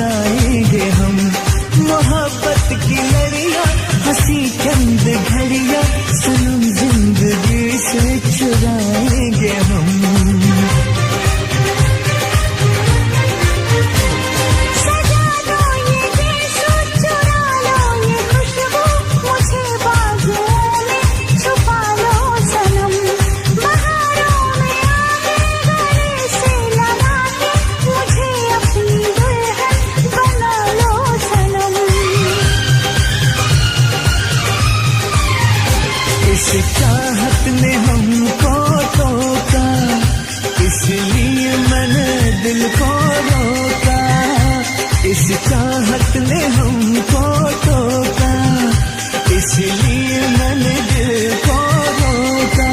बरसाएंगे हम, मोहब्बत की लड़ियां हंसी चंद घड़ियां सनम जिंदगी से चुराएंगे हम। इस चाहत ने हमको टोका, इसलिए मैंने दिल को रोका। इस चाहत ने हमको टोका, इसलिए मैंने दिल को रोका।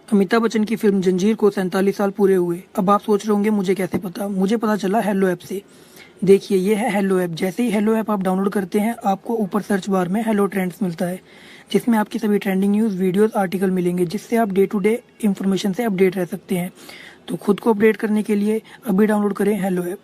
अमिताभ बच्चन की फिल्म जंजीर को 47 साल पूरे हुए। अब आप सोच रहे होंगे मुझे कैसे पता। मुझे पता चला हेलो ऐप से। देखिए ये है हेलो ऐप। जैसे ही हेलो ऐप आप डाउनलोड करते हैं आपको ऊपर सर्च बार में हेलो ट्रेंड्स मिलता है, जिसमें आपकी सभी ट्रेंडिंग न्यूज़, वीडियोस, आर्टिकल मिलेंगे, जिससे आप डे टू डे इंफॉर्मेशन से अपडेट रह सकते हैं। तो खुद को अपडेट करने के लिए अभी डाउनलोड करें हेलो ऐप।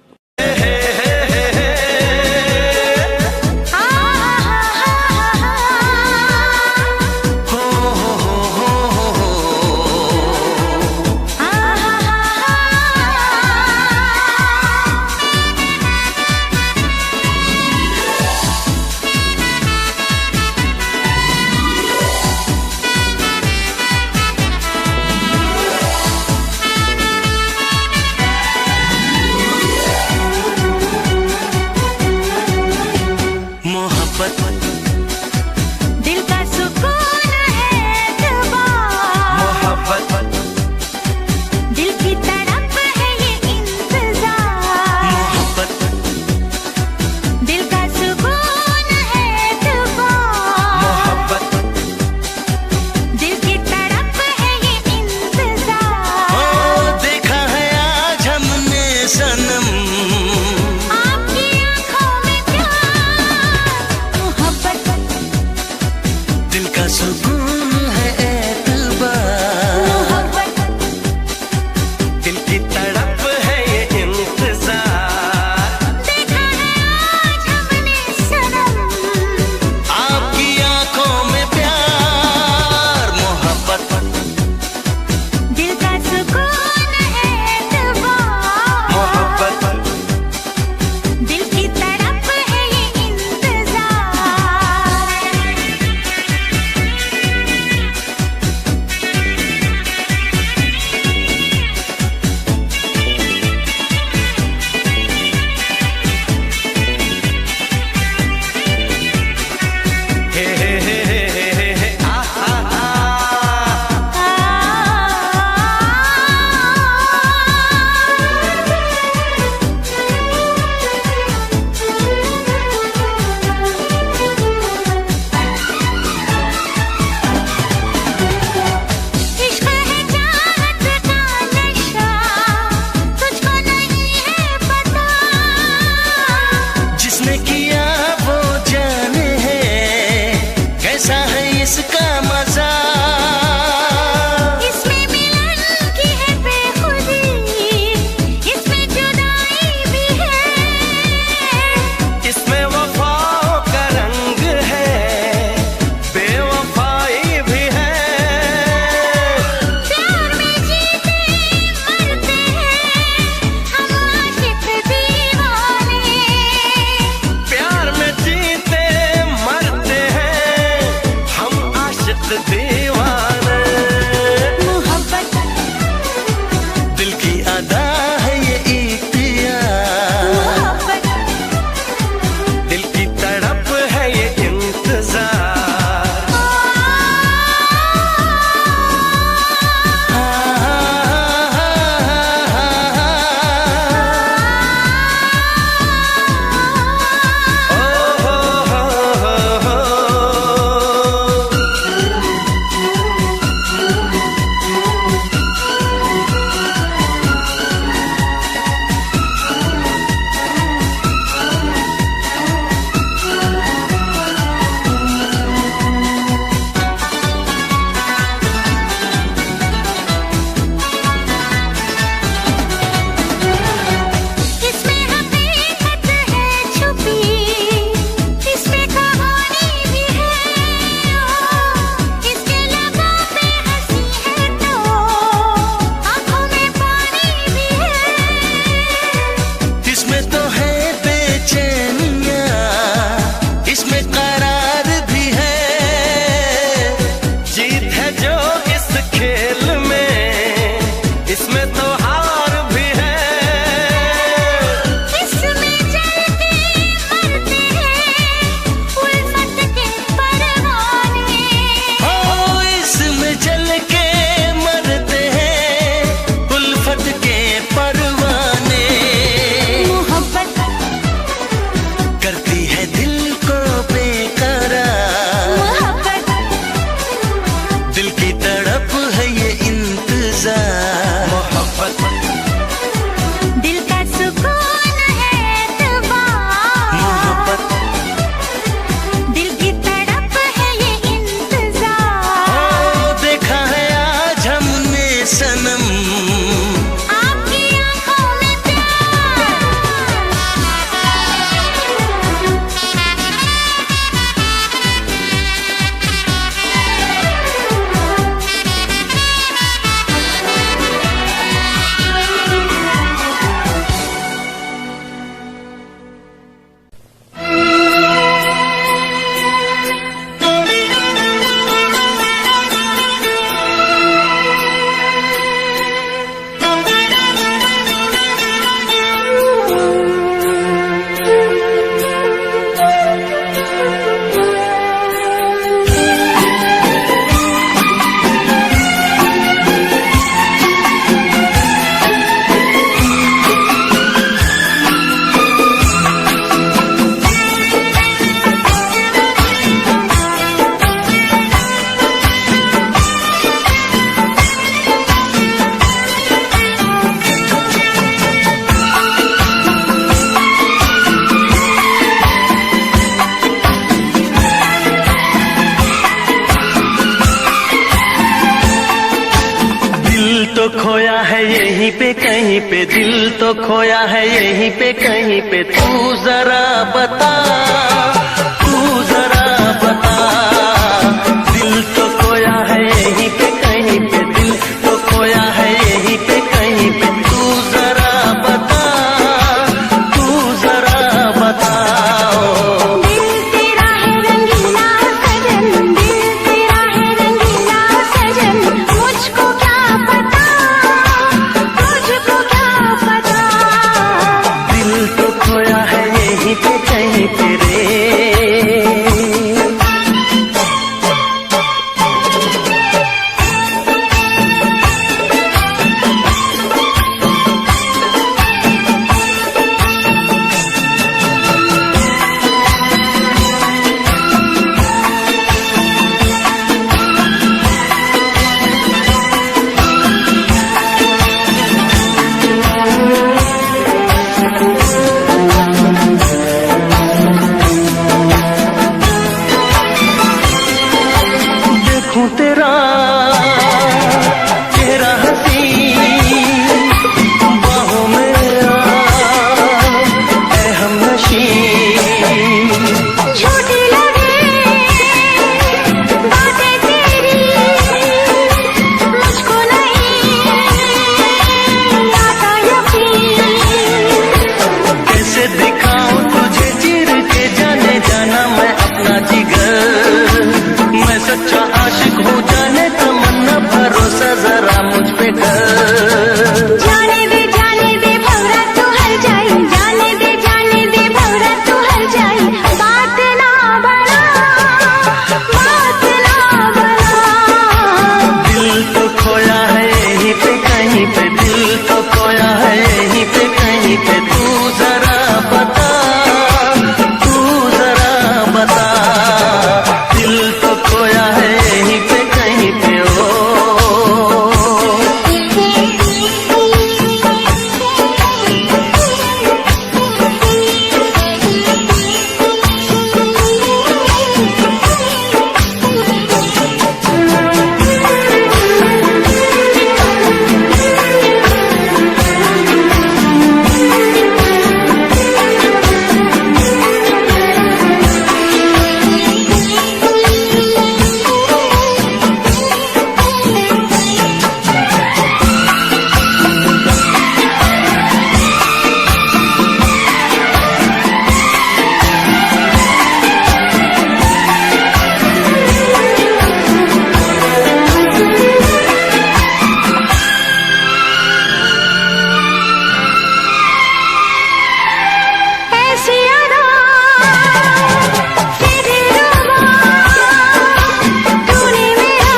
तो खोया है यहीं पे कहीं पे, दिल तो खोया है यहीं पे कहीं पे, तू जरा बता, तू जरा बता। दिल तो खोया है यहीं पे कहीं पे, दिल तो खोया है यहीं पे कहीं पे, तू जरा बता, तू जरा बता। दिल तेरा है रंगीला सजन, दिल तेरा है रंगीला सजन, मुझको क्या पता, तुझको क्या पता। दिल तो खोया है यहीं पे कहीं पे रे। देखूं तेरा चेहरा हंसी बाहों में ऐ हमनशी। झूठी लगे बातें तेरी, मुझको नहीं आता यकीन। कैसे दिखाऊं तुझे चिर के जाने जाना मैं अपना जिगर, मैं सच्चा आशिक हूँ जाने तमन्ना, भरोसा जरा मुझ पे कर। जाने दे भंवरा तू हर जाए, जाने दे भंवरा तू हर जाए, बात ना बढ़ा, बात ना बढ़ा। दिल तो खोया है यहीं पे कहीं पे, दिल तो खोया है यहीं पे कहीं पे, तू जरा बता, तू जरा बता। दिल तो खोया है यहीं पे कहीं पे ओ। ऐसी अदा से दिलरुबा, तूने मेरा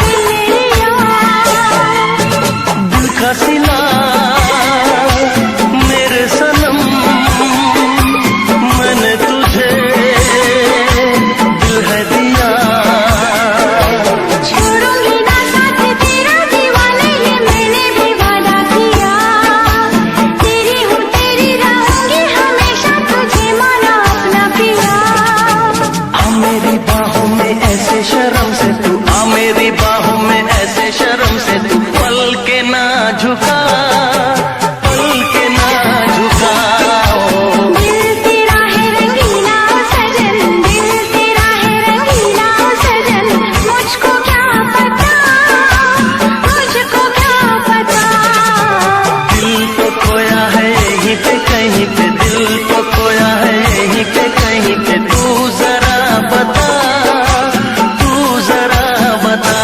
दिल ले लिया। दिल का सिला मेरे सनम, मैंने तुझे दिल है दिया। छोड़ूंगी ना साथ तेरा दीवाने, ये मैंने भी वादा किया। तेरी हूँ तेरी रहूंगी हमेशा, तुझे माना अपना पिया। आ मेरी बाहों में ऐसे शर्म से तू, आ मेरी बाहों में ऐसे शर्म से तू, पल के ना झुका, पल के ना झुका। दिल तेरा है रंगीला सजन, दिल तेरा है रंगीला सजन, मुझको क्या पता, मुझको क्या पता। दिल तो खोया है यहीं पे कहीं पे, दिल तो खोया है यहीं पे कहीं पे, तू जरा बता, तू जरा बता।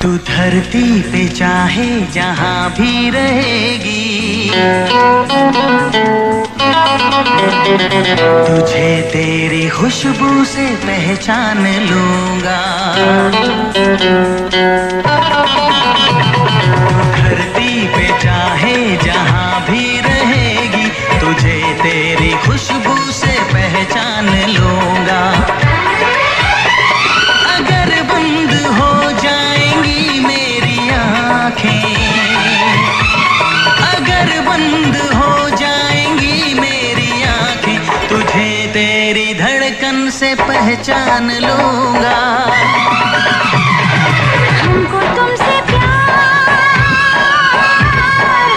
तू धरती पे चाहे जहाँ भी रहेगी, तुझे तेरी खुशबू से पहचान लूंगा। धरती पे चाहे जहाँ भी रहेगी, तुझे तेरी खुशबू से पहचान लूंगा। अगर बंद हो जाएंगी मेरी आँखें, अगर पहचान लूंगा। हमको तुमसे प्यार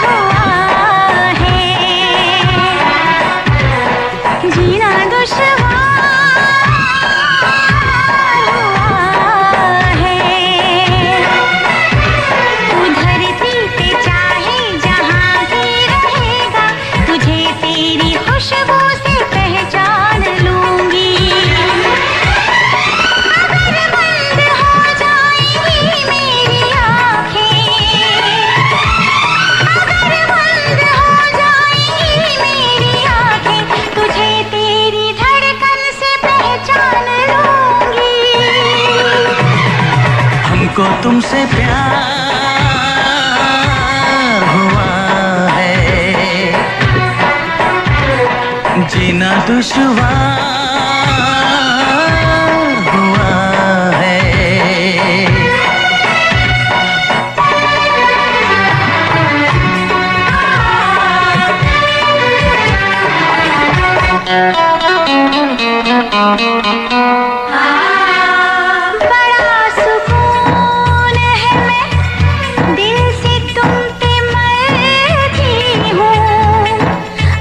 हुआ है, जीना दुश्वार हुआ है। तू धरती पे चाहे जहाँ भी रहेगा, तुझे तेरी खुशबू से पहचान लूंगी। अगर बंद हो जाएंगी मेरी आँखें, अगर बंद हो जाएंगी मेरी आँखें, तुझे तेरी धड़कन से पहचान लूंगी। हमको तुमसे प्यार हुआ है, जीना दुश्वार हुआ है। बड़ा सुकून है, मैं दिल से तुम पे मरती हूँ।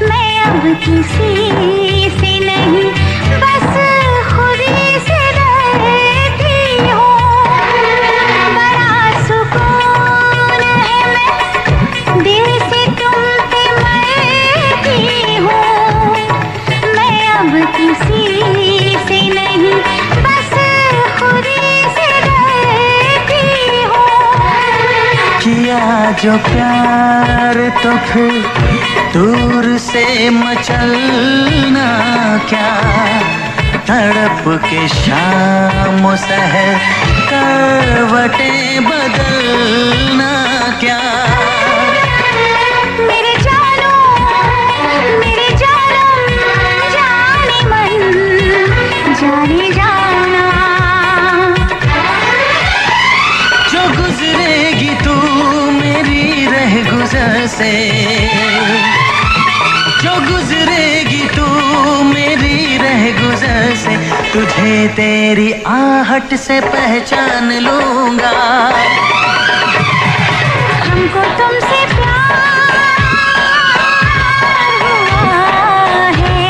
मैं अब किसी से नहीं, बस खुद ही से डरती हूँ। बड़ा सुकून है, मैं दिल से तुम पे मरती हूँ। मैं अब किसी से नहीं, बस खुद ही से डरती हूँ। किया जो प्यार तो फिर दूर से मचलना क्या, तड़प के शाम सहर करवटें बदलना क्या। मेरे जानम जाने मन जाने जाना। जो गुजरेगी तू मेरी रह गुजर से, जो गुजरेगी तू मेरी रह गुजर से, तुझे तेरी आहट से पहचान लूंगा। हमको तुमसे प्यार हुआ है,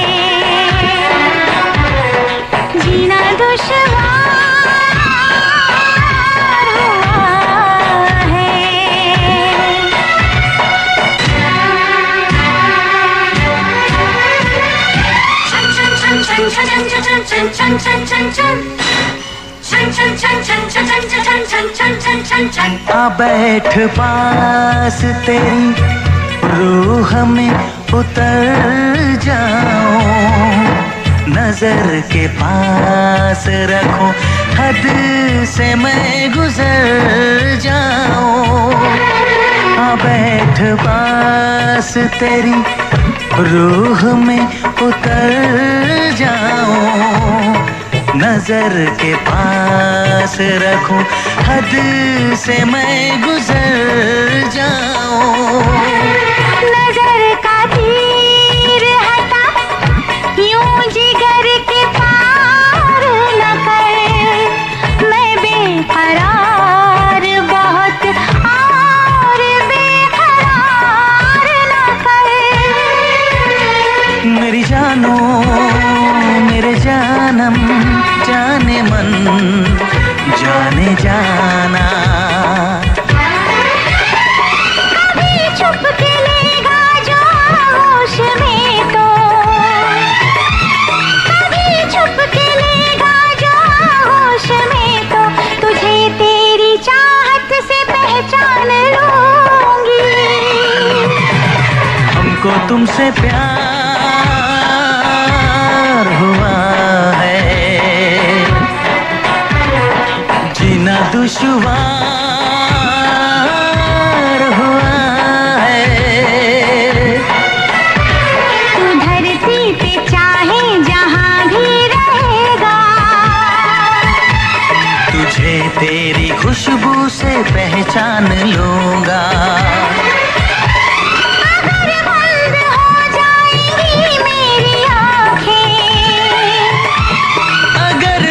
जीना दुश्वार हुआ है। आ बैठ पास तेरी रूह में उतर जाऊं, नजर के पास रखूं, हद से मैं गुजर जाऊं। आ बैठ पास तेरी रूह में उतर जाऊं, नजर के पास रखूं, हद से मैं गुजर जाऊं। नजर का तीर हटा, यूं जिगर के पार न कर। मैं बेकरार बहुत और बेकरार न कर। मेरी जानो मेरे जानम जाने मन जाने जाना। कभी छुप के लेगा जो होश में तो, कभी छुप के लेगा जो होश में तो, तुझे तेरी चाहत से पहचान लूंगी। हमको तुमसे प्यार हुआ है, जीना दुश्वार हुआ है। तू धरती पे चाहे जहाँ भी रहेगा, तुझे तेरी खुशबू से पहचान लूंगा। अगर बंद हो जाएंगी मेरी आँखें, अगर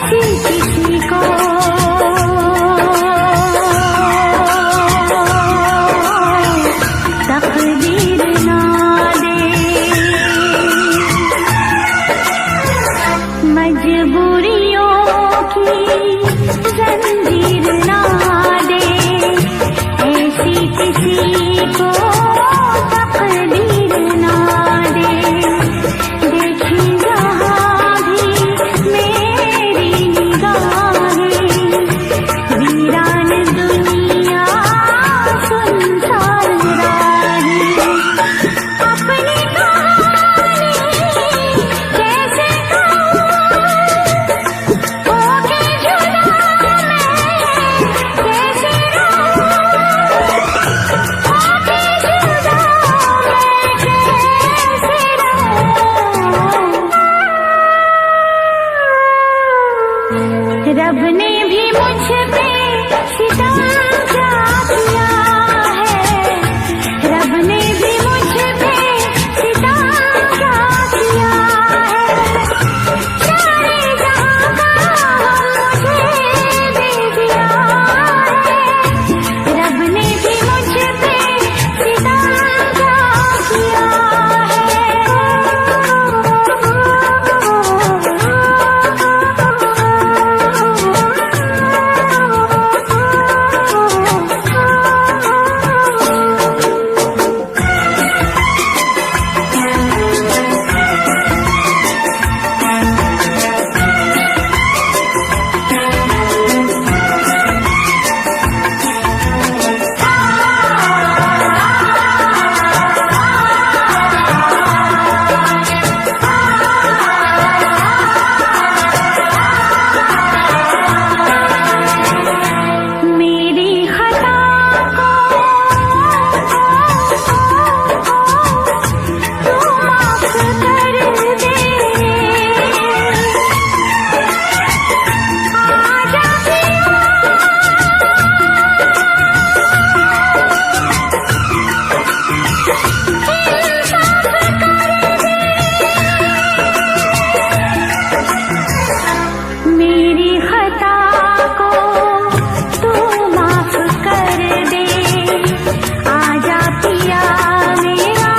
ऐसी किसी को तकदीर ना दे, मजबूरियों की जंजीर ना दे, ऐसी किसी को तकदीर ना दे। देखी जहाँ भी मेरी निगाहें, वीरान दुनिया सुनसान राहें, अपनी कहानी कैसे कहूँ, होके जुदा मैं कैसे रहूँ, होके जुदा मैं कैसे रहूँ। रब ने भी मुझ पे सितम क्या किया है, रब ने भी मुझ पे सितम क्या किया है, सारे जहां का मुझे दे दिया है, रब ने भी मुझ पे सितम क्या किया मेरी खता को तू माफ कर दे, आजा पिया मेरी खता को तू माफ कर दे, आजा पिया मेरा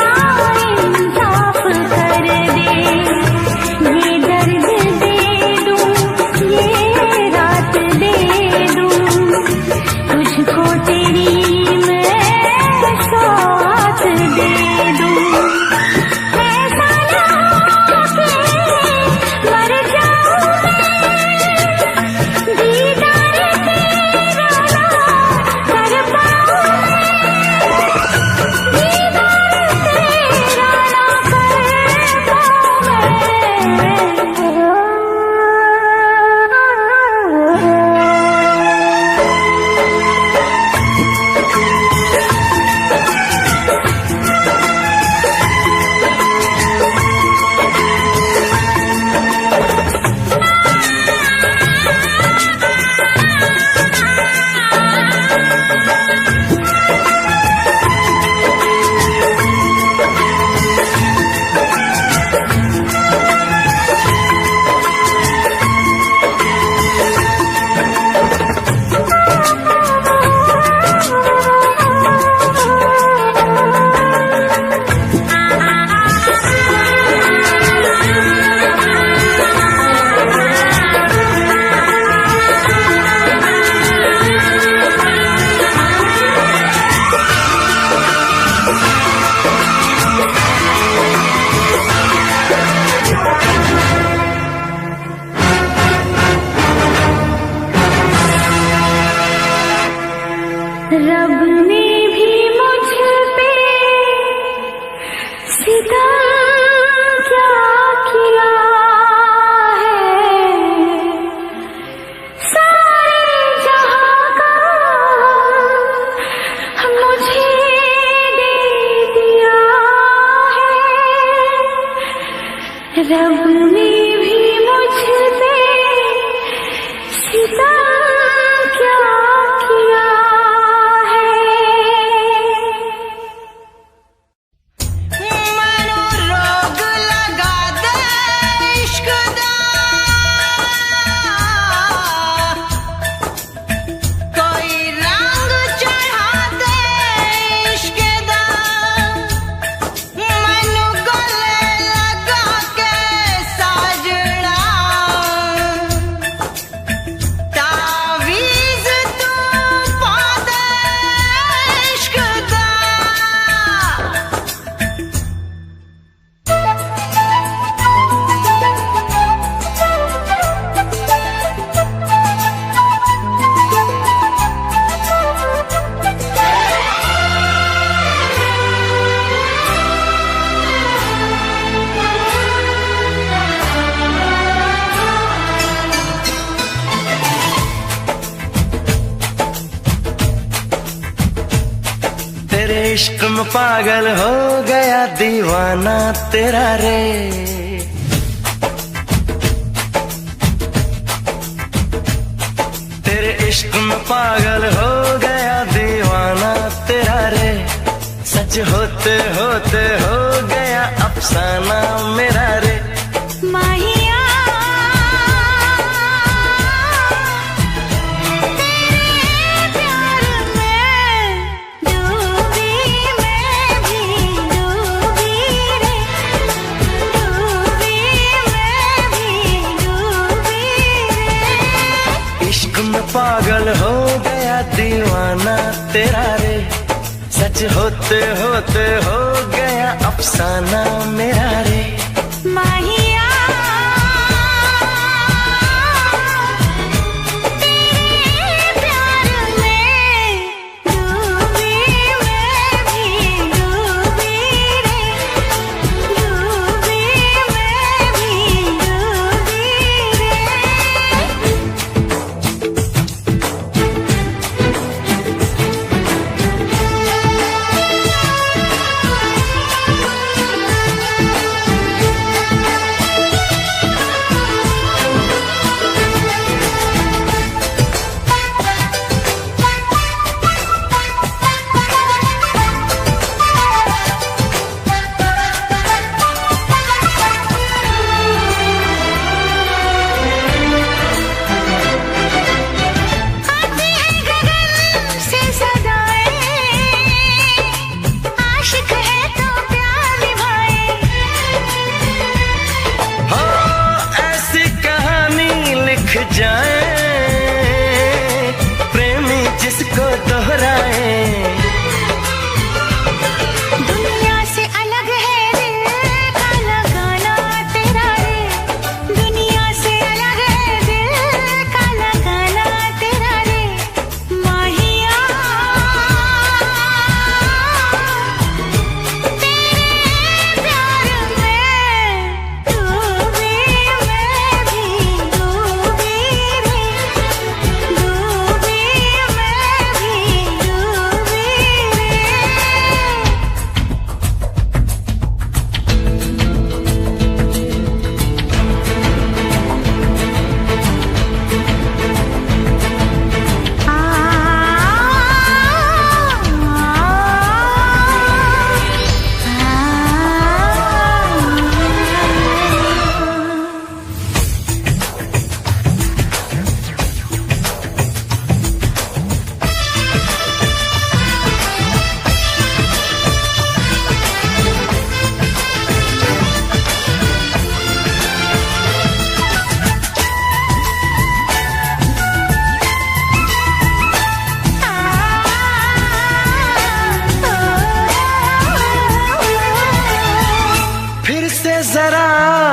इंसाफ कर दे, ये दर्द दे दूं ये रात दे दूं, तुझको तेरी मैं सौगात दे दूं, ऐसा ना हो कि मर जाऊं दीदार तेरा ना कर पाऊं, दीदार तेरा ना कर पाऊं रब ने भी मुझ पे सितम क्या किया है, सारे जहां का मुझे दे दिया है, रब ने भी मुझ पे सितम क्या किया है। मनो रोग लगा दे इश्क दा, में पागल हो गया दीवाना तेरा रे। तेरे इश्क में पागल हो गया दीवाना तेरा रे। सच होते होते हो गया अफसाना मेरा रे। माहिया तेरे प्यार में डूबी, मैं भी डूबी रे, डूबी मैं भी डूबी रे। इश्क में पागल हो गया दीवाना तेरा रे। सच होते होते हो गया अफसाना मेरा रे। माहिया तेरे प्यार में डूबी, मैं भी डूबी रे, डूबी मैं भी डूबी आती है गगन से सदाएं, आशिक है तो प्यार निभाए। हो ऐसी कहानी लिख जाए प्रेमी जिसको दोहराए। दुनिया से अलग है दिल का लगाना तेरा रे, दुनिया से अलग है दिल का लगाना तेरा रे। माहिया तेरे प्यार में डूबी, मैं भी डूबी रे, डूबी मैं भी डूबी रे। फिर से जरा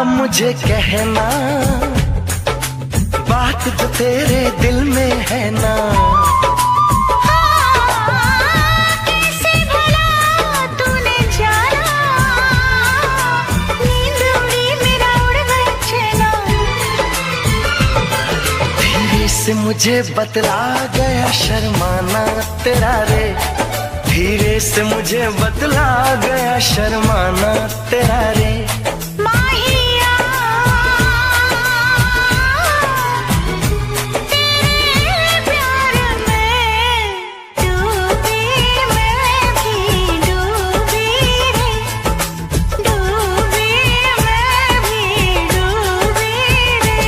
मुझे कहना बात जो तेरे दिल में है ना। कैसे भला तूने जाना, नींद उड़ी मेरा उड़ गया चैना। धीरे से मुझे बतला गया शर्माना तेरा रे। धीरे से मुझे बतला गया शर्माना तेरा रे। माहिया तेरे प्यार में डूबी, मैं भी डूबी रे, डूबी मैं भी डूबी रे।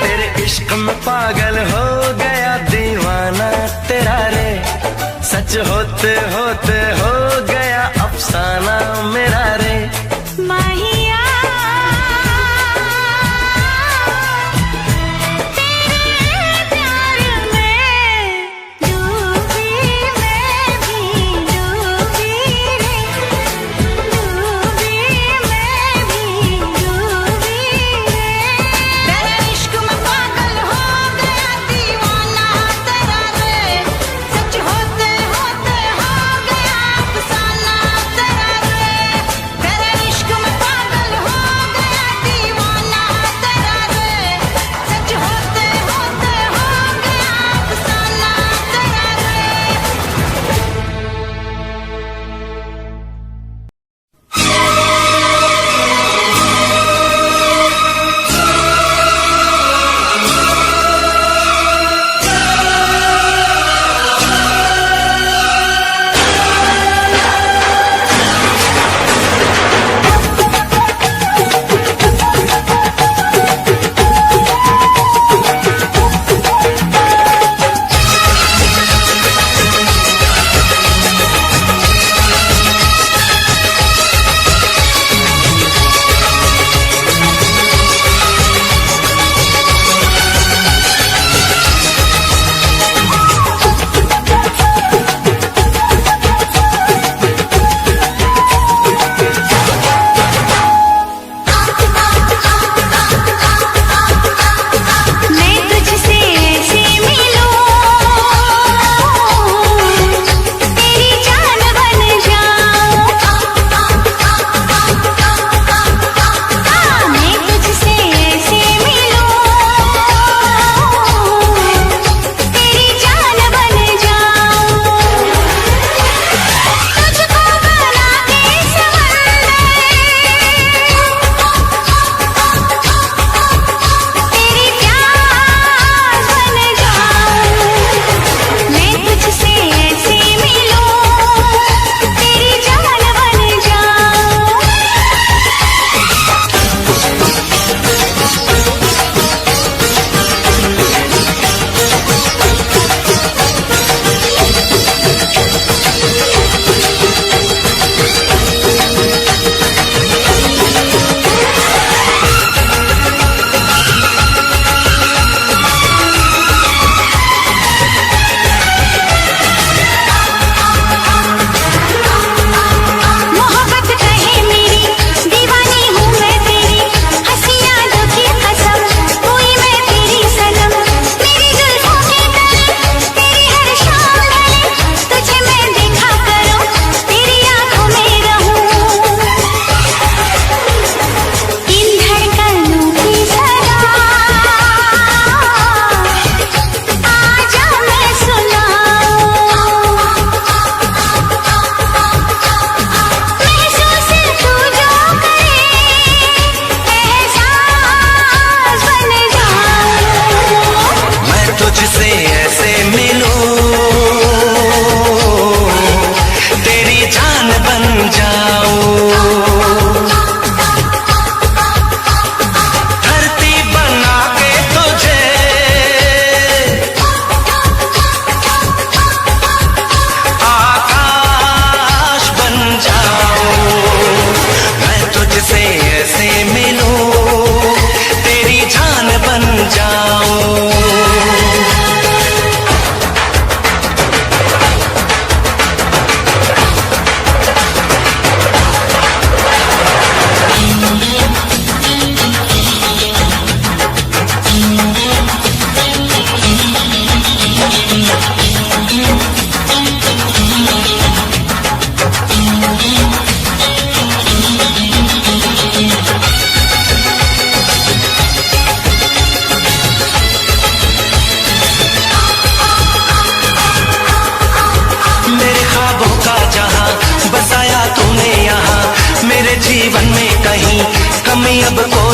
तेरे इश्क में पागल हो गया दीवाना तेरा रे। सच होते होते हो गया अफसाना मेरा रे। माहिया तेरे प्यार में डूबी, मैं भी डूबी रे, डूबी मैं भी डूबी रे। तेरे इश्क में पागल हो गया दीवाना तेरा रे। सच होते होते हो गया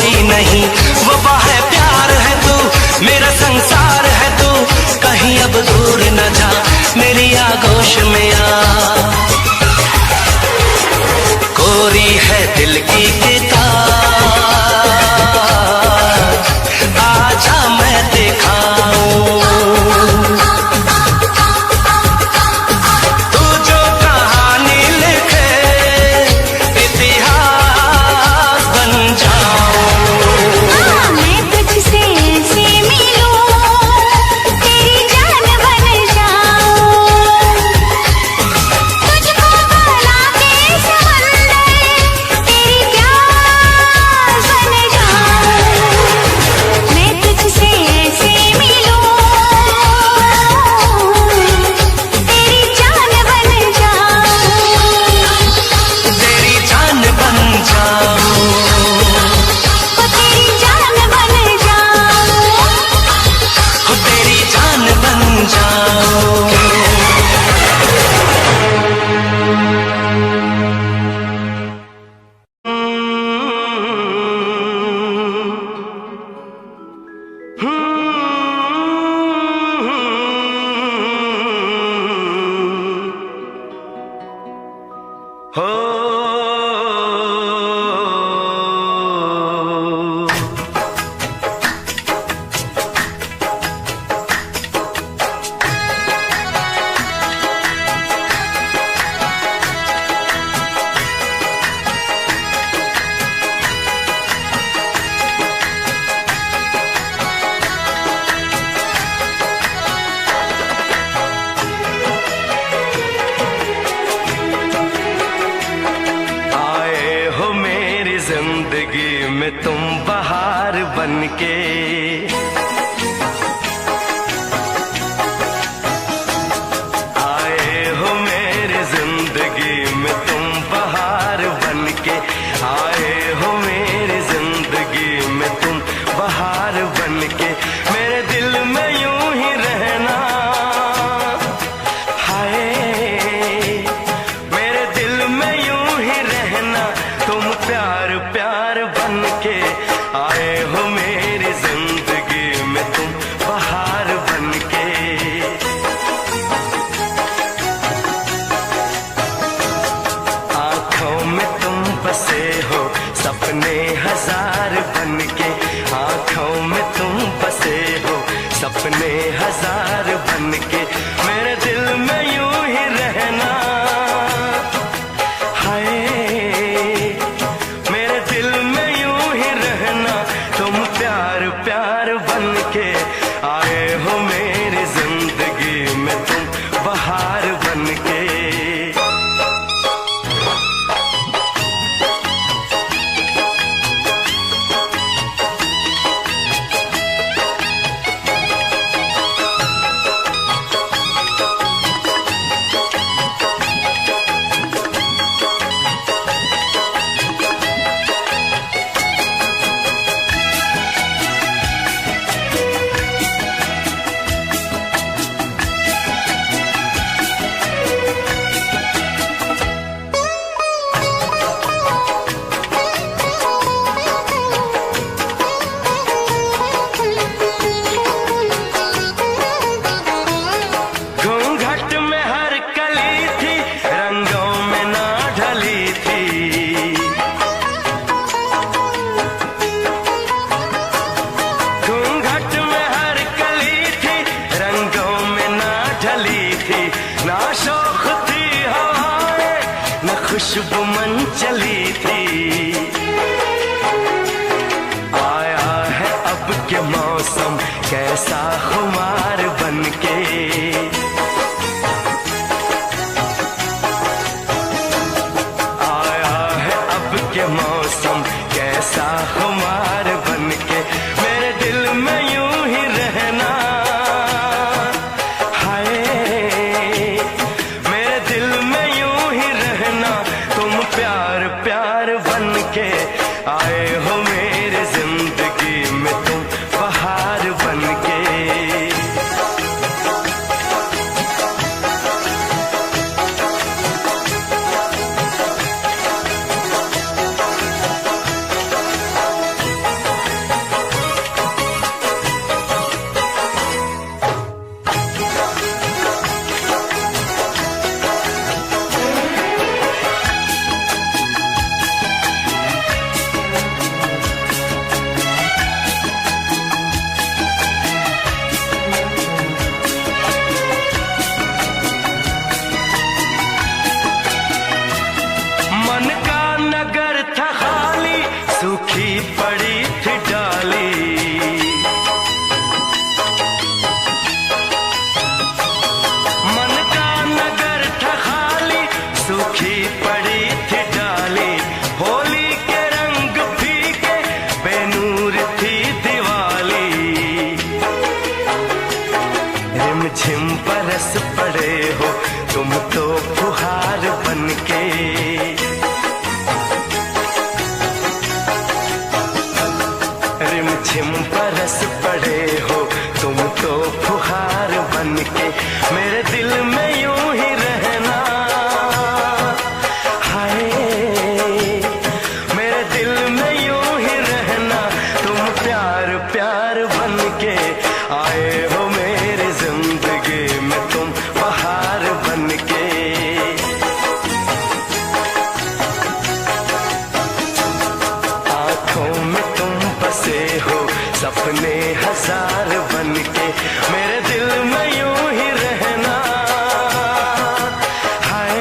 कोई नहीं, वफा है प्यार है तू, मेरा संसार है तू, कहीं अब दूर न जा, मेरी आगोश में आ। कोरी है दिल की किताब, आजा मैं दिखाऊं, तू जो कहानी लिखे इतिहास बन जाऊं। मैं तुझसे ऐसे मिलूं, तेरी जान बन जाऊं, तुझको भुला के समंदर तेरी प्यास बन जाऊं। मैं तुझसे ऐसे मिलूं, तेरी जान बन जाऊं, तेरी जान बन जाऊं, तेरी जान बन जाऊं। तेरी जान बन जाऊं। आए हो मेरी जिंदगी में तुम बहार बनके, आए हो मेरी जिंदगी में तुम बहार बनके, आए हो मेरी जिंदगी में तुम बहार बनके, मेरे दिल में यूं ही रहना, हाय मेरे दिल में यूं ही रहना, तुम प्यार प्यार बनके, आए हो मेरी जिंदगी में तुम बहार बनके। आंखों में तुम बसे हो सपने हजार बनके, आंखों में तुम बसे हो सपने हजार बनके, मेरे दिल में यूं ही रहना, हाय मेरे दिल में यूं ही रहना, तुम प्यार प्यार बनके, आए हो मेरी जिंदगी में तुम बहार बनके। घूंघट में हर कली थी, रंगों में ना ढली थी, घूंघट में हर कली थी, रंगों में ना ढली थी, ना शौक थी हवाएं न खुशबू मन चली थी, आया है अब के मौसम कैसा खुमार बनके, आया है अब के मौसम कैसा खुमार बनके, मेरे दिल में यूं ही रहना, हाय मेरे दिल में यूं ही रहना, तुम प्यार प्यार बनके, आए हो मेरी जिंदगी में तुम बहार बनके। रिमझिम बरस पड़े हो तुम तो फुहार बनके। रिमझिम बरस पड़े हो तुम तो फुहार बनके। मेरे दिल में यूं ही रहना, हाय मेरे दिल में यूं ही रहना। तुम प्यार प्यार बनके आए हो मेरी जिंदगी में, तुम बहार बनके। आंखों में तुम बसे हो सपने हजार बनके। मेरे दिल में यूं ही रहना, हाय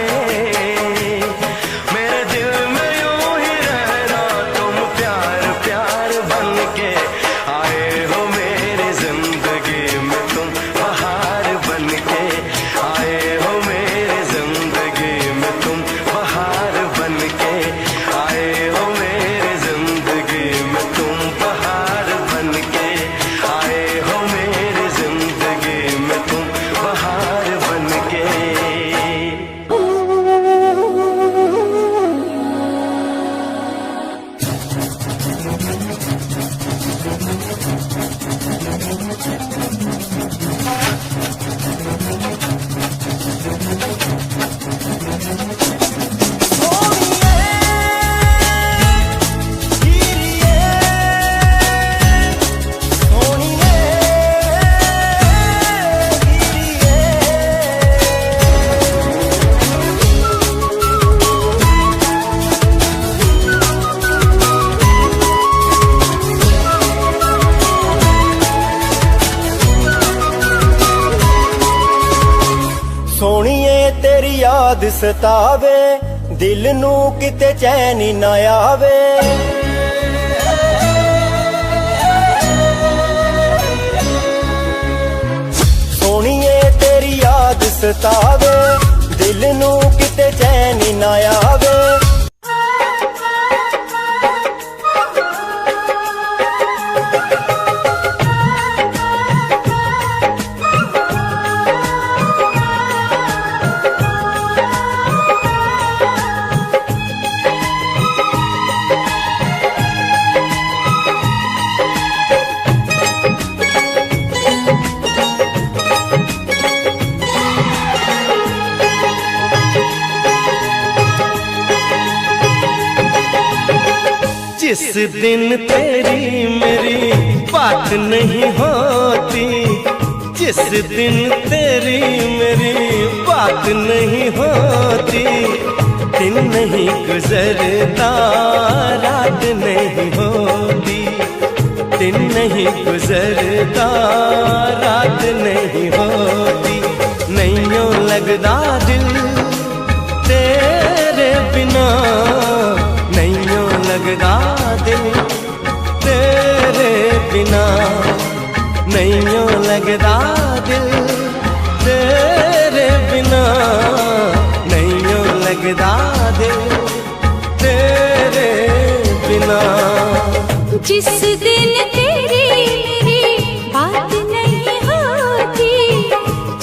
मेरे दिल में यूं ही रहना। तुम प्यार प्यार बनके आए हो मेरी जिंदगी में, तुम बहार बनके आए हो मेरी जिंदगी में, तुम बहार बनके आए हो मेरी जिंदगी में, तुम बहार बनके आए हो मेरी जिंदगी में, तुम बहार बनके। ਸੋਹਣੀਏ ਤੇਰੀ ਯਾਦ ਸਤਾਵੇ, ਦਿਲ ਨੂੰ ਕਿਤੇ ਚੈਨ ਹੀ ਨਾ ਆਵੇ। ਸੋਹਣੀਏ ਤੇਰੀ ਯਾਦ ਸਤਾਵੇ, ਦਿਲ ਨੂੰ ਕਿਤੇ ਚੈਨ ਹੀ ਨਾ ਆਵੇ। जिस दिन तेरी मेरी बात नहीं होती, जिस दिन तेरी मेरी बात नहीं होती। दिन नहीं गुजरता रात नहीं होती, दिन नहीं गुजरता रात नहीं होती। नैयों लगदा दिल तेरे बिना, नैयों लगदा दिल तेरे बिना, नैयों लगदा दिल तेरे बिना, नैयों लगदा दिल तेरे बिना। जिस दिन तेरी मेरी बात नहीं होती,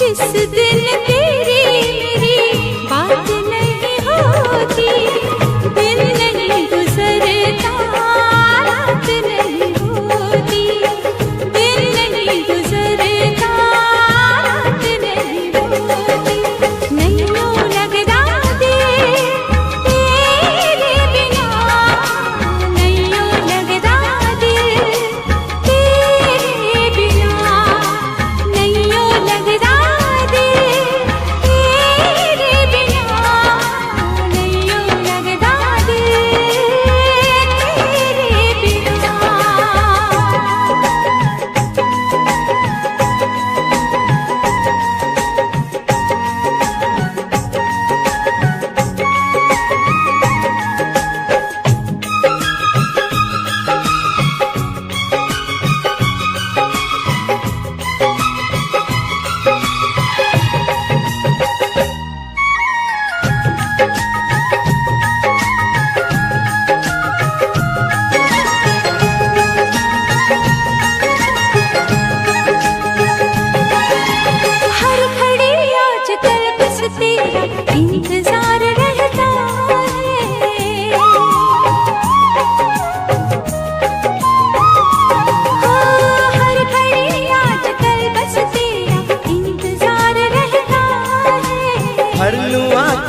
जिस दिन तेरी मेरी बात नहीं होती। दिन नहीं गुजरता रात नहीं होती, दिन नहीं गुजरता रात नहीं होती। नैयों लगदा दिल तेरे बिना, नैयों लगदा दिल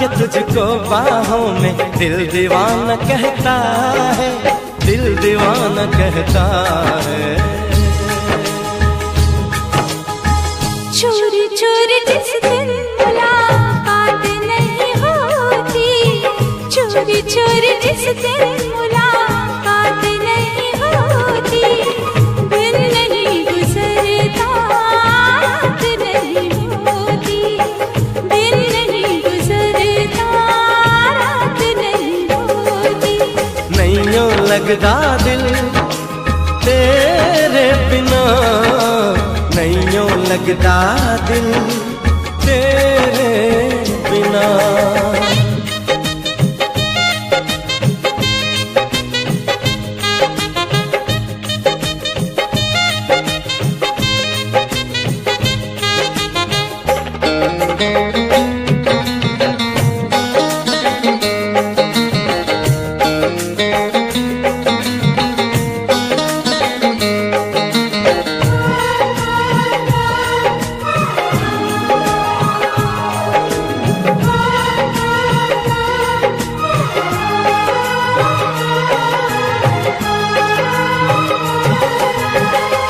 के तुझको बाहों में दिल दीवाना कहता है, दिल दीवाना कहता है। चोरी चोरी जिस दिन मुलाकात नहीं होती, चोरी चोरी जिस दिन मुलाकात नहीं होती, दिन नहीं गुजरता रात नहीं होती, दिन नहीं गुजरता रात नहीं होती। नैयों लगदा दिल तेरे बिना, नैयों लगदा दिल तेरे बिना।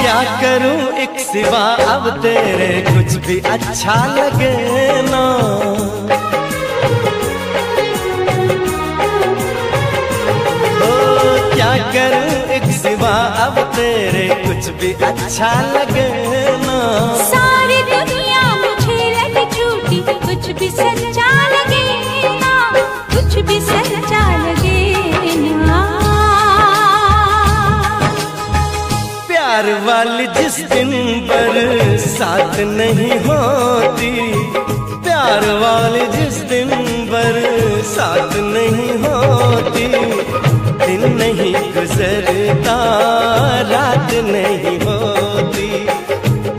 क्या करूं एक सिवा अब तेरे कुछ भी अच्छा लगे ना, ओ क्या करूं एक सिवा अब तेरे कुछ भी अच्छा लगे ना। सारी दुनिया मुझे लगे झूठी, कुछ भी सच्चा लगे ना, कुछ भी सच्चा लगे ना। प्यार वाली जिस दिन बरसात नहीं होती, प्यार वाली जिस दिन बरसात नहीं होती, दिन नहीं गुजरता रात नहीं होती,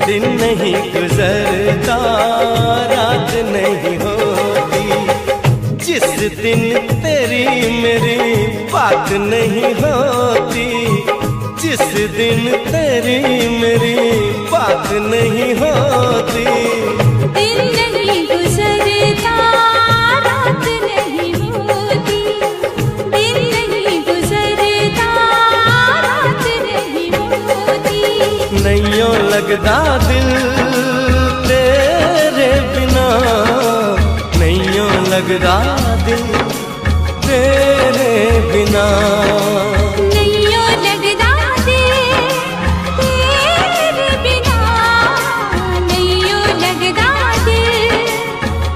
दिन नहीं गुजरता रात नहीं होती। जिस दिन तेरी मेरी बात नहीं होती, जिस दिन तेरी मेरी बात नहीं होती, दिन नहीं गुजरता रात नहीं होती, दिन नहीं गुजरता रात नहीं होती। नैयों लगदा दिल तेरे बिना, नैयों लगदा दिल तेरे बिना। नैयों लगदा दिल तेरे बिना, नैयों लगदा दिल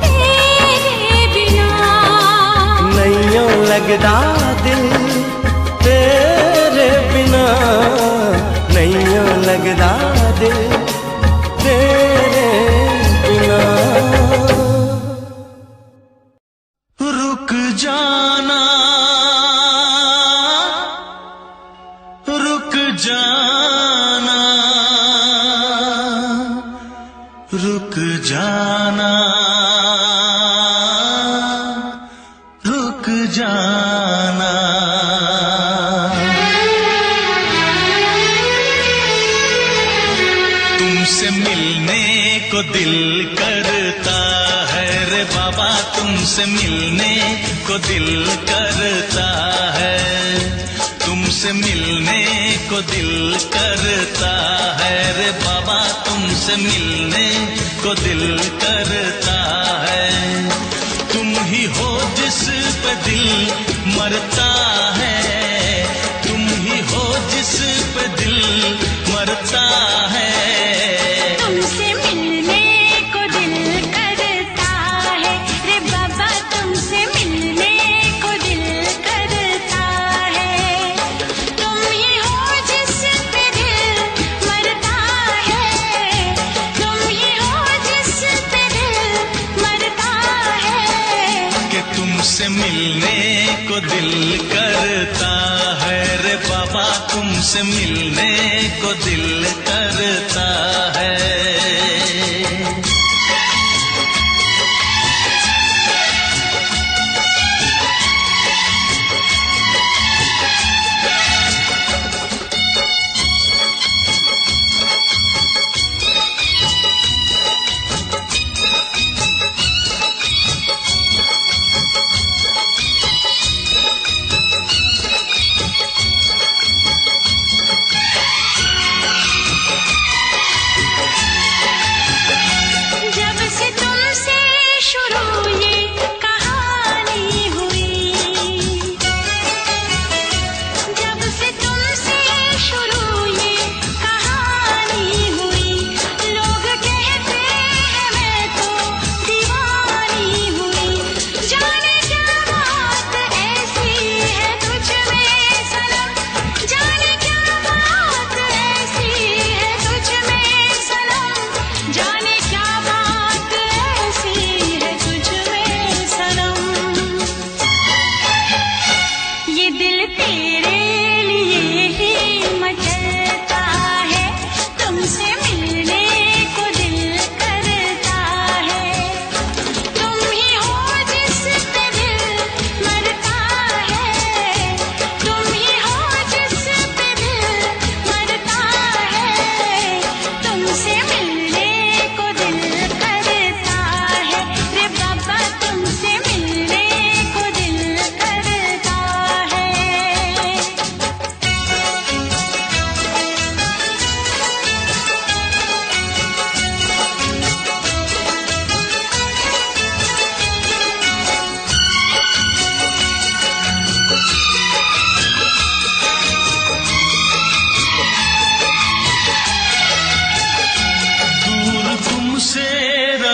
तेरे बिना, नैयों लगदा दिल तेरे बिना, नैयों लगदा दिल तेरे बिना। रुक जाना, रुक जाना, रुक जाना, रुक जाना। तुमसे मिलने को दिल करता है रे बाबा, तुमसे मिलने को दिल करता है, तुमसे मिलने को दिल करता है रे बाबा, तुमसे मिलने को दिल करता है। तुम ही हो जिस पे दिल मरता है, तुम ही हो जिस पे दिल मरता है। तुमसे मिलने को दिल करता है रे बाबा, तुमसे मिलने को दिल करता है। तुम ही हो जिस पे दिल मरता है, तुम ही हो जिस पे दिल मरता है। कि तुमसे मिलने को दिल करता है रे बाबा, तुमसे मिलने को दिल करता है।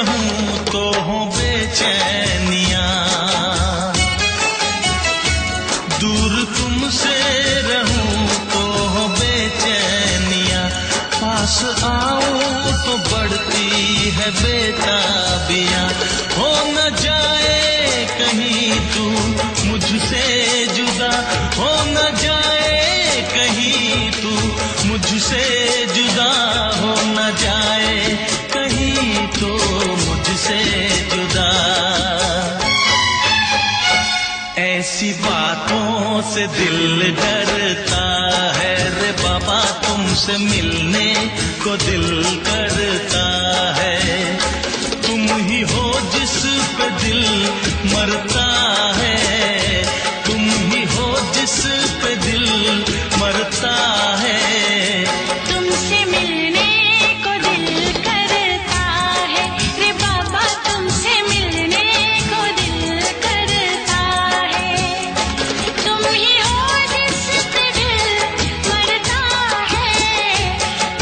रहूं तो हो बेचैनिया, दूर तुमसे रहूं तो हो बेचैनिया, पास आऊं तो बढ़ती है बेताबियां, हो न जाए कहीं तू मुझसे जुदा, हो न जाए कहीं तू मुझसे जुदा, हो न जाए कहीं तो मुझसे जुदा। ऐसी बातों से दिल डरता है रे बाबा, तुमसे मिलने को दिल करता है, तुम ही हो जिस पे दिल मरता है, तुम ही हो जिस पे दिल मरता है, तुमसे मिलने को दिल करता है रे बाबा, तुमसे मिलने को दिल करता है, तुम ही हो जिस पे दिल मरता है,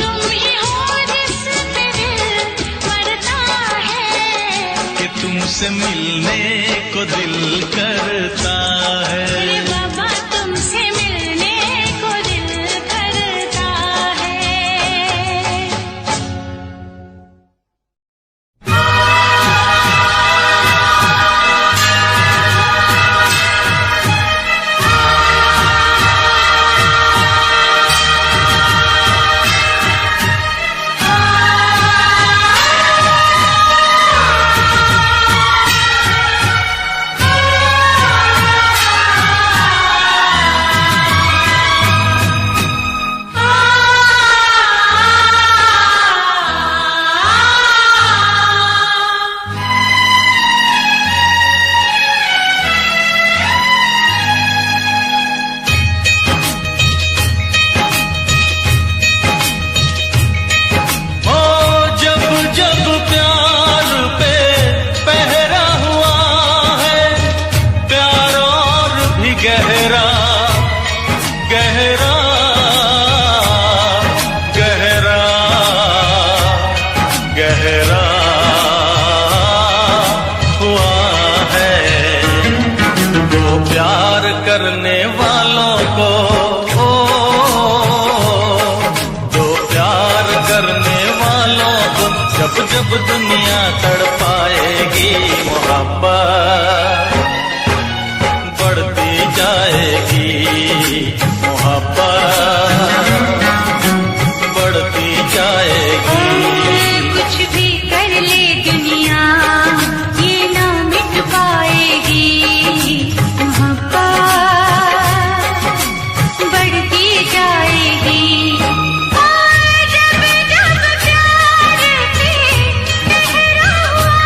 तुम ही हो जिस पे दिल मरता है, कि तुमसे मिलने को दिल करता है। रे बाबा तुमसे मिलने को दिल करता है। करने वालों को जो प्यार करने वालों को जब जब दुनिया तड़पाएगी, मोहब्बत बढ़ती जाएगी, मोहब्बत बढ़ती जाएगी। कुछ भी कर ले दुनिया ये ना मिट पाएगी, मोहब्बत बढ़ती जाएगी। और जब जब प्यार पे गहरा हुआ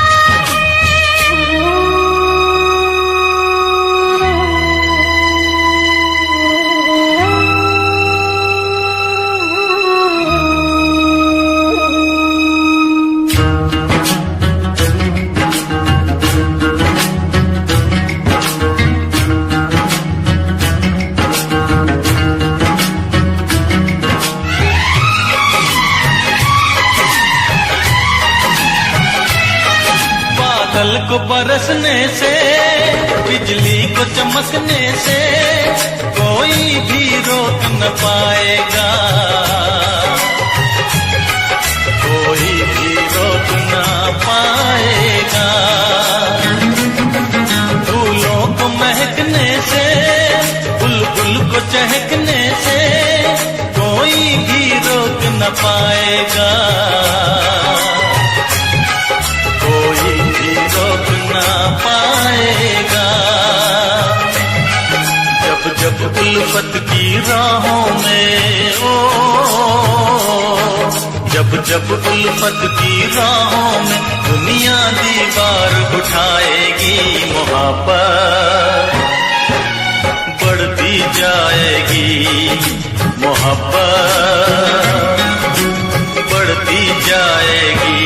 बादल को बरसने से, बिजली को चमकने से कोई भी रोक न पाएगा, कोई भी रोक न पाएगा। फूलों को महकने से, बुलबुल को चहकने से कोई भी रोक न पाएगा, कोई भी रोक ना पाएगा। जब जब उल्फत की राहों में जब जब उल्फत की राहों में दुनिया दीवार उठाएगी, मोहब्बत बढ़ती जाएगी, मोहब्बत बढ़ती जाएगी।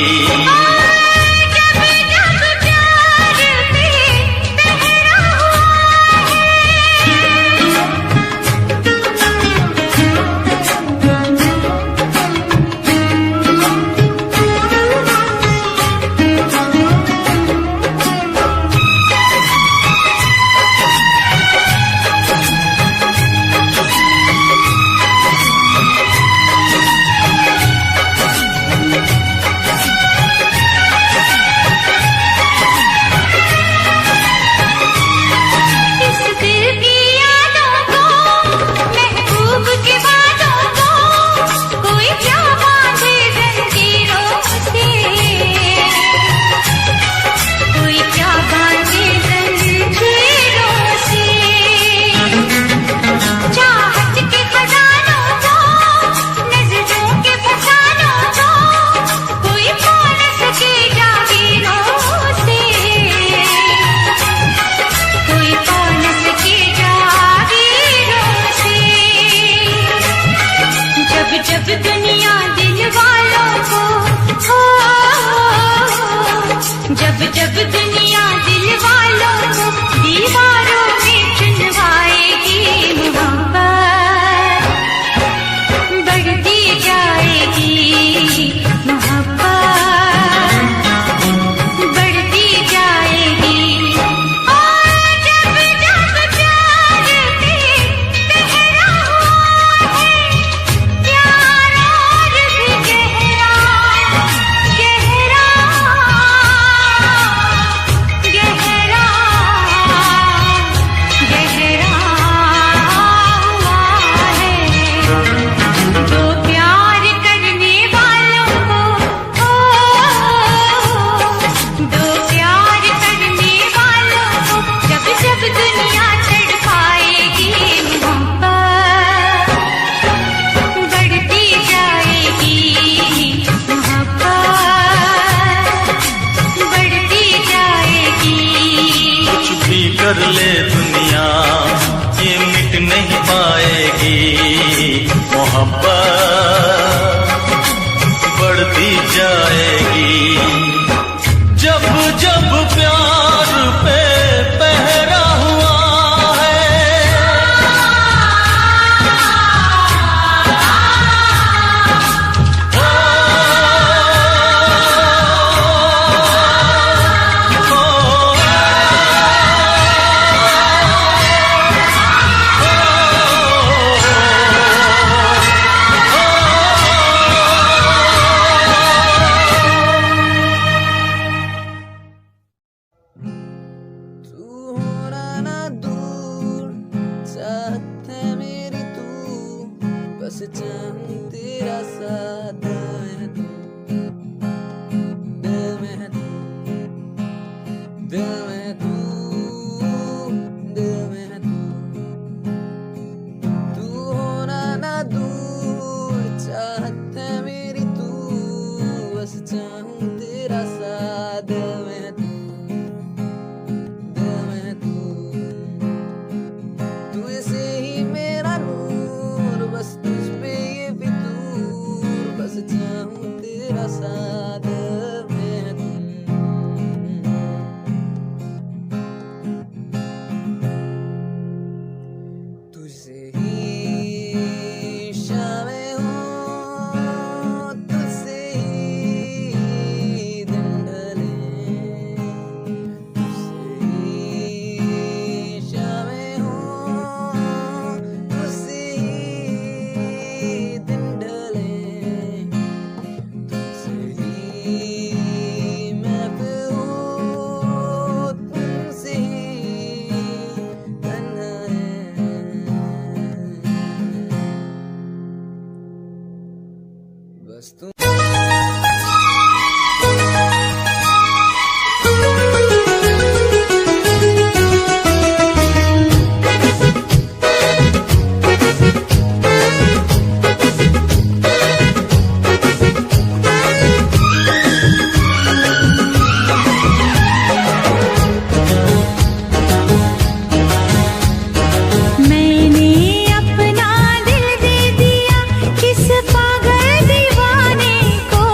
जब जब दुनिया दिल वालों को दीवारों में चुनवाएगी, मोहब्बत बढ़ती जाएगी, मोहब्बत बढ़ती जाएगी। और जब जब प्यार में गहरा हुआ है, प्यार और भी गहरा गहरा गहरा गहरा हुआ है। तो प्यार करने वालों को दो प्यार करने वालों को जब जब दुनिया तड़पाएगी, मोहब्बत बढ़ती जाएगी, मोहब्बत बढ़ती जाएगी। कुछ भी कर ले दुनिया ये मिट नहीं पाएगी, मोहब्बत बढ़ती जाएगी। जब जब प्यार पे पहरा हुआ है, तू होना ना दूर, चाहत है मेरी तू, बस चाहूं तेरा साथ। दिल में तू, दिल में तू, दिल में तू, तू होना ना दूर, चाहत है मेरी तू, बस चाहूं तेरा साथ। दिल में तू, दिल में तू, तू ऐसे ही मेरा नूर, बस तुझ पे ये फितूर, बस चाहूं तेरा साथ। दिल में तू, तुझसे ही शामें हों, तुझसे ही दिन ढले, तुझसे ही शामें हों, तुझसे ही दिन ढले, तुझसे ही महफिल हो, तुमसे ही तन्हा है, बस तुम। मैंने अपना दिल दे दिया किस पागल दीवाने को,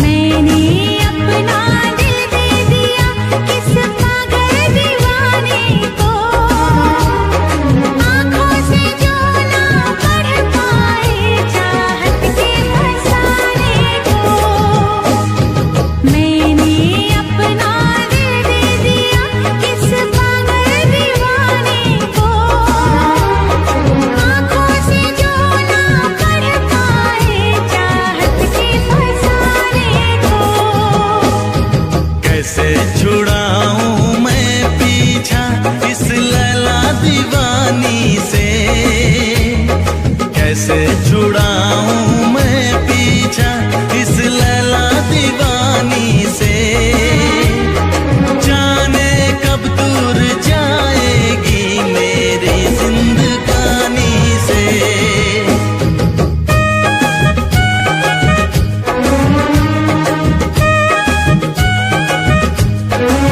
मैंने अपना दिल दे दिया किस पागल दीवाने को। आँखों से जो ना पढ़ पाए चाहत के फसाने को, मैंने अपना दिल दे दिया किस पागल दीवाने को। आँखों से जो ना पढ़ पाए चाहत के फसाने को। कैसे छुड़ाऊं मैं पीछा इस लैला दीवानी से, कैसे छुड़ाऊं मैं पीछा इस लैला दीवानी से। जाने कब दूर जाएगी मेरी जिंदगानी से। मैं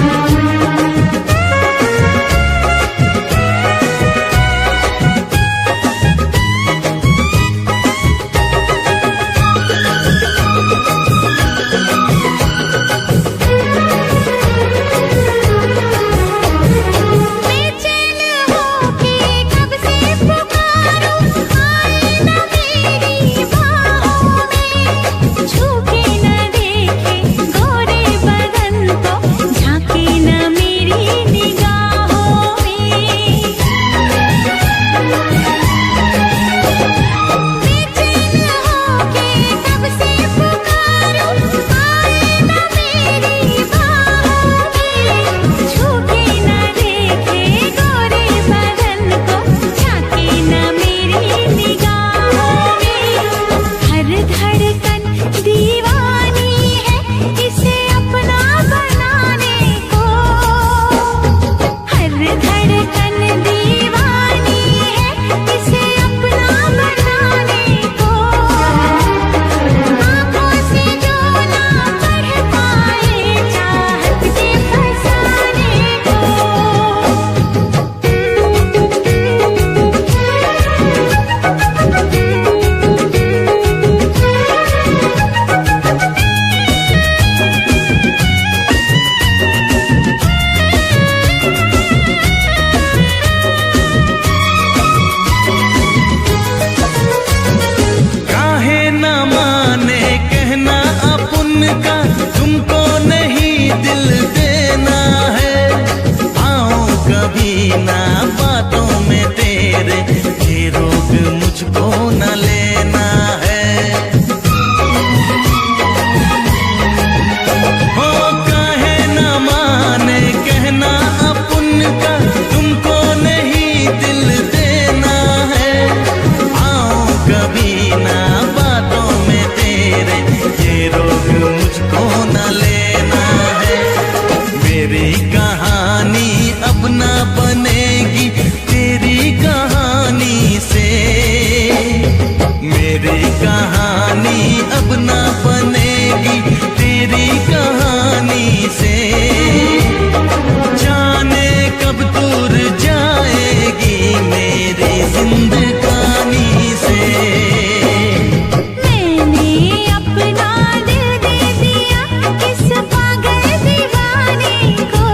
ना बातों में तेरे, ये रोग मुझको न लेना है। हो काहे न माने कहना अपन का, तुमको नहीं दिल देना है। आओ कभी ना बातों में तेरे, ये रोग मुझको न लेना है। मेरी कहानी अब ना बनेगी तेरी कहानी से, मेरी कहानी अब ना बनेगी तेरी कहानी से। जाने कब दूर जाएगी मेरी जिंदगानी से। मैंने अपना दिल दे दिया किस पागल दीवाने को,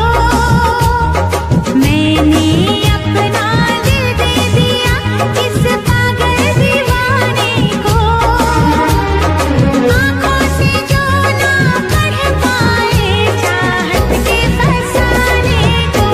मैंने अपना दिल दे दिया किस पागल दीवाने को। आँखों से जो ना पढ़ पाए चाहत के फसाने को।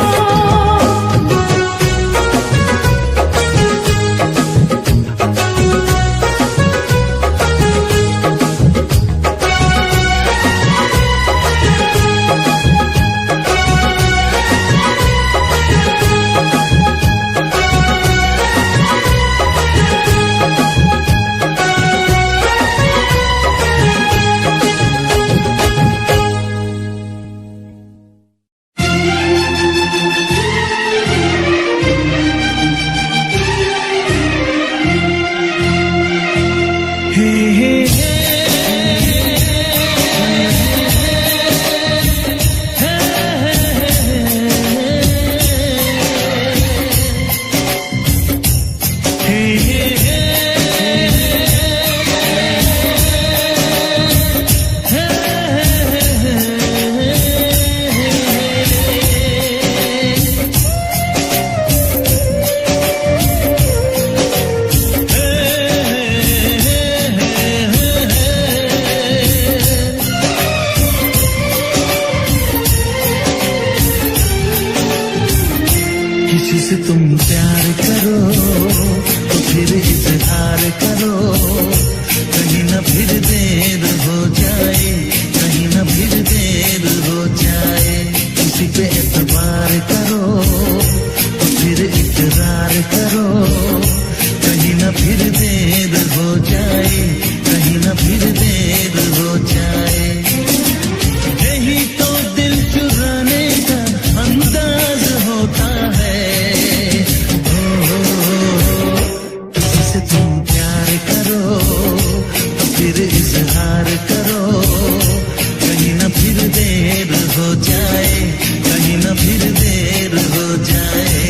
किसी से तुम प्यार करो तो फिर इजहार करो, कहीं न फिर देर हो जाए, कहीं न फिर देर हो जाए। किसी पे एतबार करो तो फिर इकरार करो, कहीं न फिर देर हो जाए, कहीं न फिर देर हो जाए। यही तो दिल चुराने का अंदाज होता है। किसी से तुम प्यार करो तो फिर इजहार करो, कहीं न फिर देर हो जाए, कहीं न फिर देर हो जाए।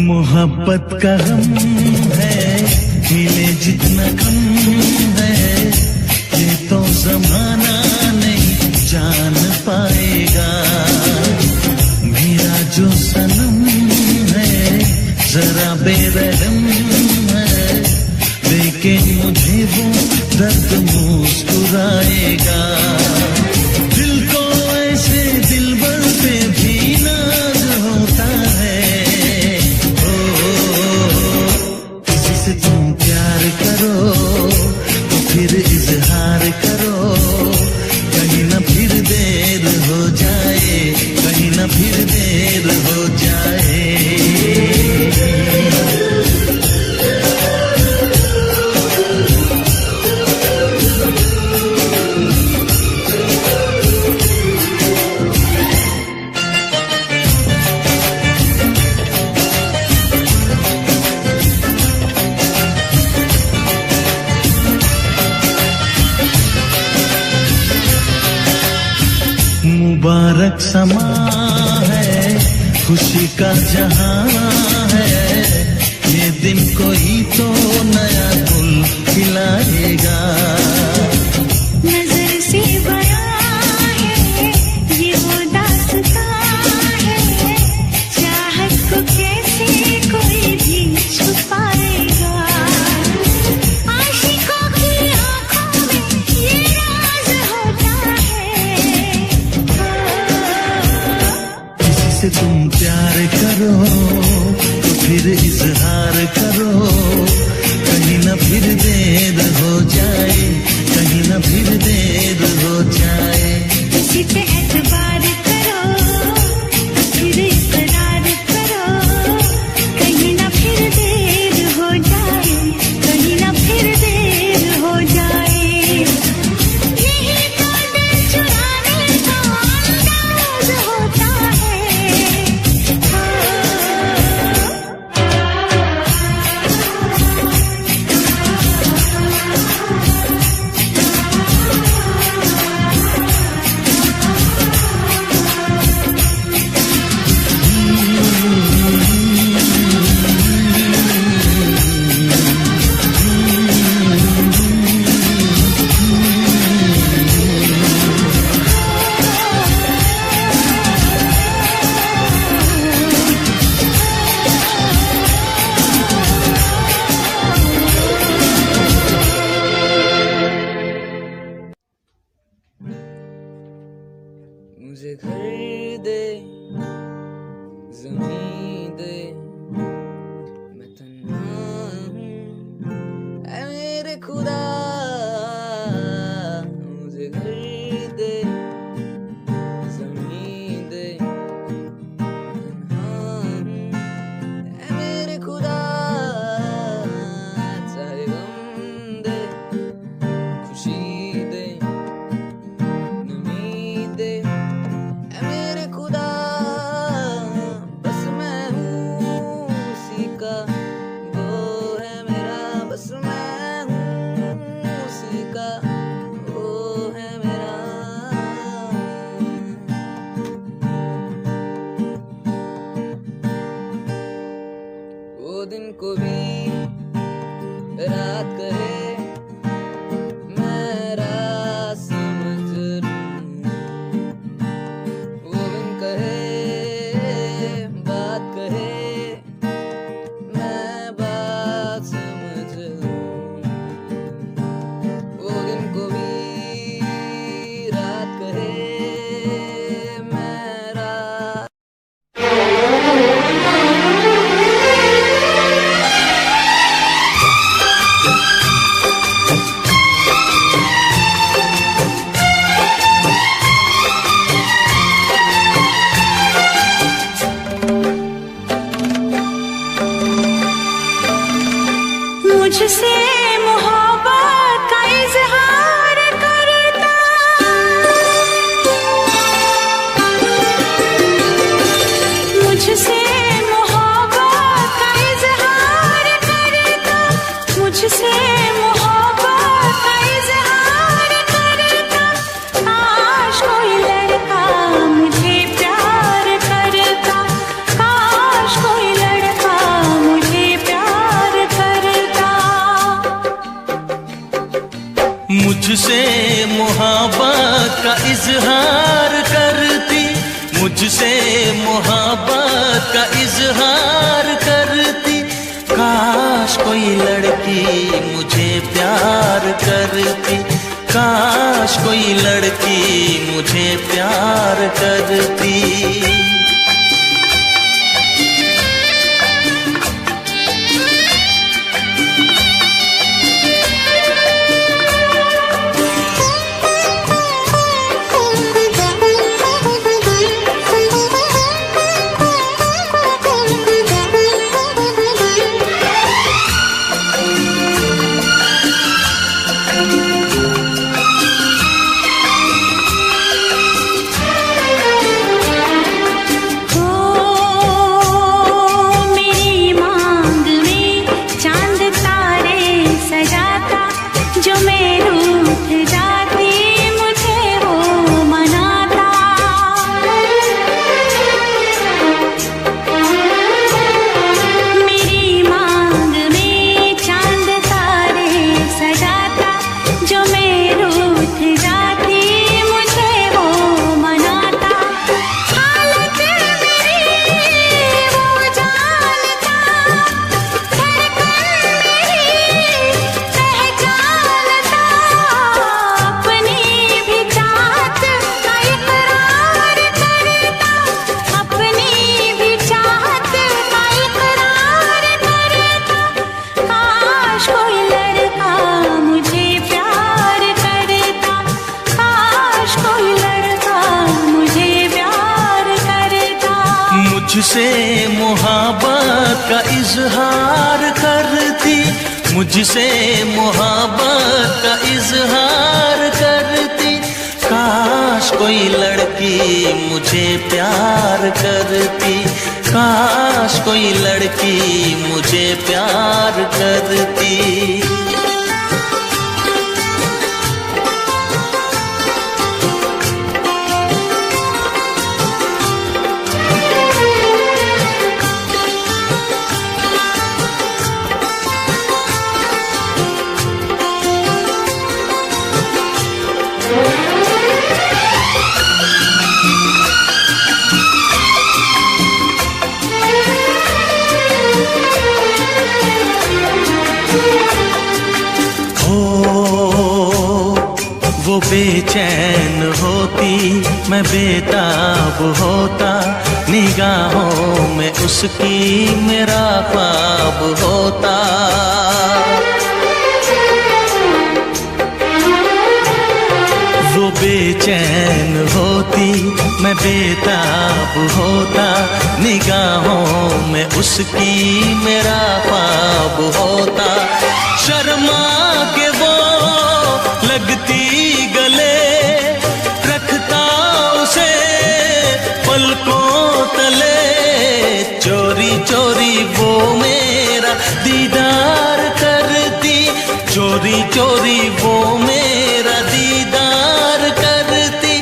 मोहब्बत का गम है, मिले जितना कम है, ये तो जमाना नहीं जान पाएगा। मेरा जो सनम है जरा बेरहम है, लेकिन मुझे वो दर्द मुस्कुराएगा। दिल को ऐसे दिलबर पे भी नाज होता है। से तुम प्यार करो तो फिर इजहार करो, कहीं न फिर देर हो जाए, कहीं न फिर देर हो जाए। समा है, खुशी का जहां है, ये दिन कोई तो नया गुल खिलाएगा। नजर से बयां है ये वो दास्तां है, चाहत को कैसे कोई भी छुपाएगा। आशिकों की आंखों में ये राज होता है। किसी से तुम प्यार करो तो फिर इजहार करो, कहीं ना फिर देर हो जाए, कहीं ना फिर देर हो जाए। किसी पे एतबार करो फिर इकरार करो, कहीं ना फिर देर हो जाए, कहीं ना फिर देर हो जाए। यही तो दिल चुराने का अंदाज होता है। मुझे घर दे, ज़मीन दे, मैं तन्हा हूँ ऐ मेरे खुदा। मुझे घर दे, ज़मीन दे, मैं तन्हा हूँ ऐ मेरे खुदा। चाहे गम दे, खुशी दे, नमी दे, मेरे खुदा। बस मैं हूँ उसी का, वो है मेरा। बस मैं हूँ उसी का, वो है मेरा। वो दिन को भी रात कहे, मैं रात समझ लूं। वो दिन कहे, बात कहे, मैं बात समझ लूं। वो दिन को भी रात कहे, मैं रात। मुझसे मोहब्बत का इजहार करता, मुझसे मोहब्बत का इजहार करता, मुझसे मोहब्बत का इजहार करता। काश कोई लड़का मुझे प्यार करता, काश कोई लड़का मुझे प्यार करता। मुझसे मोहब्बत का इजहार करती, मुझसे मोहब्बत का इजहार करती। काश कोई लड़की मुझे प्यार करती, काश कोई लड़की मुझे प्यार करती। मुझसे मोहब्बत का इजहार करती, मुझसे मोहब्बत का इजहार करती। काश कोई लड़की मुझे प्यार करती, काश कोई लड़की मुझे प्यार करती। वो बेचैन होती, मैं बेताब होता, निगाहों में उसकी मेरा ख्वाब होता। वो बेचैन होती, मैं बेताब होता, निगाहों में उसकी मेरा ख्वाब होता। शर्मा के वो लगती गले, रखता उसे पलकों तले। चोरी चोरी वो मेरा दीदार करती, चोरी चोरी वो मेरा दीदार करती।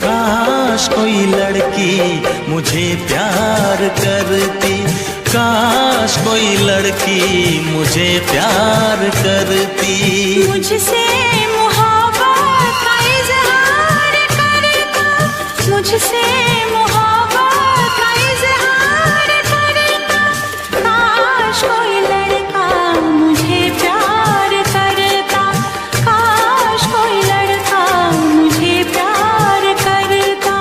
काश कोई लड़की मुझे प्यार करती, काश कोई लड़की मुझे प्यार करती। मुझसे मोहब्बत का इजहार करता, मुझसे मोहब्बत का इजहार करता। काश कोई लड़का मुझे प्यार करता, काश कोई लड़का मुझे प्यार करता।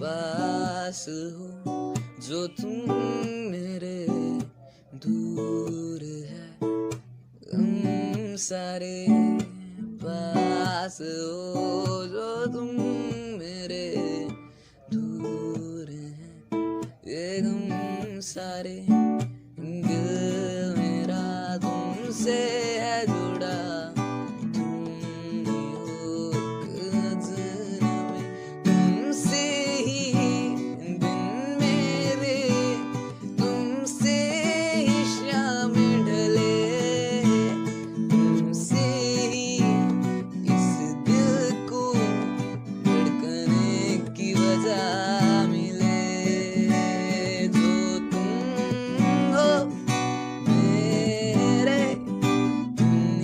पास हो जो तुम मेरे, दूर है हम सारे। पास हो जो तुम मेरे, दूर है ये हम सारे। दिल मेरा तुमसे है जुड़ा, तुम ही हो गजल में। तुमसे ही दिन मेरे, तुमसे ही शाम ढले, तुमसे ही इस दिल को धड़कने की वजह मिले। जो तुम हो मेरे, तुम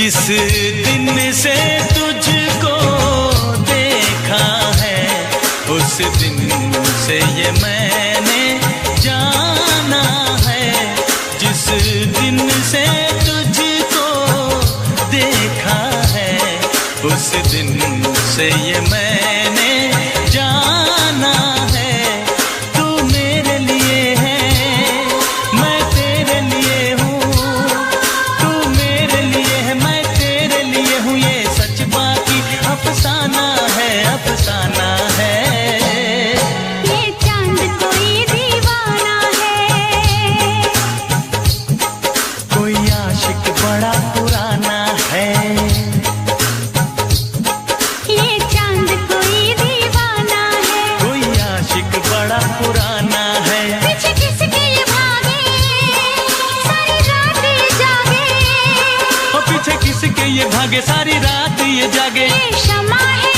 जिस दिन से तुझको देखा है उस दिन से ये मैंने जाना है। जिस दिन से तुझको देखा है उस दिन से ये मैंने जाना है। तू मेरे लिए है मैं तेरे लिए हूँ, तू मेरे लिए है मैं तेरे लिए हूँ। ये सच बाकी अफसाना है, अफसाना है। ये चांद कोई दीवाना है, कोई आशिक बड़ा पुराना है। ये चांद कोई दीवाना है, कोई आशिक बड़ा पुराना है। पीछे किसके ये भागे सारी रात ये जागे। और पीछे किसके ये भागे सारी रात ये जागे। ये शमा है